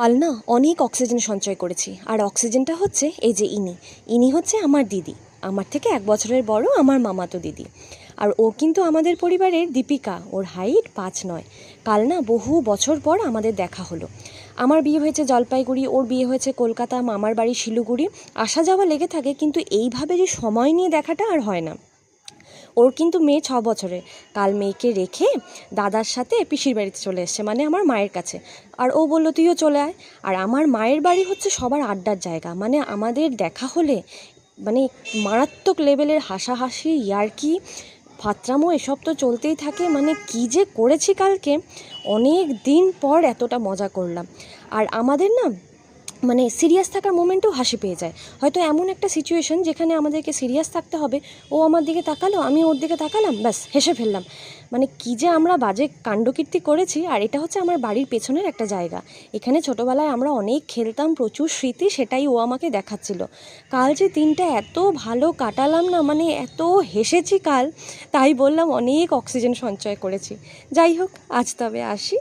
কাল না অনেক অক্সিজেন সঞ্চয় করেছি। আর অক্সিজেনটা হচ্ছে এই যে ইনি হচ্ছে আমার দিদি, আমার থেকে 1 বছরের বড়, আমার মামাতো দিদি। আর ও কিন্তু আমাদের পরিবারের দীপিকা, ওর হাইট 5'9". কাল না বহু বছর পর আমাদের দেখা হলো। আমার বিয়ে হয়েছে জলপাইগুড়ি, ওর বিয়ে হয়েছে কলকাতা, মামার বাড়ি শিলিগুড়ি। আসা যাওয়া লেগে থাকে, কিন্তু এইভাবে যে সময় নিয়ে দেখাটা আর হয় না। ওর কিন্তু মেয়ে 6 বছরের। কাল মেয়েকে রেখে দাদার সাথে পিসির বাড়িতে চলে এসছে, মানে আমার মায়ের কাছে। আর ও বললো তুইও চলে আয়। আর আমার মায়ের বাড়ি হচ্ছে সবার আড্ডার জায়গা, মানে আমাদের দেখা হলে মানে মারাত্মক লেভেলের হাসাহাসি, ইয়ার্কি, ফাত্রামো এসব তো চলতেই থাকে। মানে কী যে করেছি কালকে, অনেক দিন পর এতটা মজা করলাম। আর আমাদের না মানে সিরিয়াস থাকার মোমেন্টেও হাসি পেয়ে যায়। হয়তো এমন একটা সিচুয়েশন যেখানে আমাদেরকে সিরিয়াস থাকতে হবে, ও আমার দিকে তাকালো, আমি ওর দিকে তাকালাম, ব্যাস হেসে ফেললাম। মানে কী যে আমরা বাজে কাণ্ডকীর্তি করেছি। আর এটা হচ্ছে আমার বাড়ির পেছনের একটা জায়গা, এখানে ছোটোবেলায় আমরা অনেক খেলতাম, প্রচুর স্মৃতি, সেটাই ও আমাকে দেখাচ্ছিল। কাল যে দিনটা এত ভালো কাটালাম না, মানে এত হেসেছি কাল, তাই বললাম অনেক অক্সিজেন সঞ্চয় করেছি। যাই হোক, আজ তবে আসি।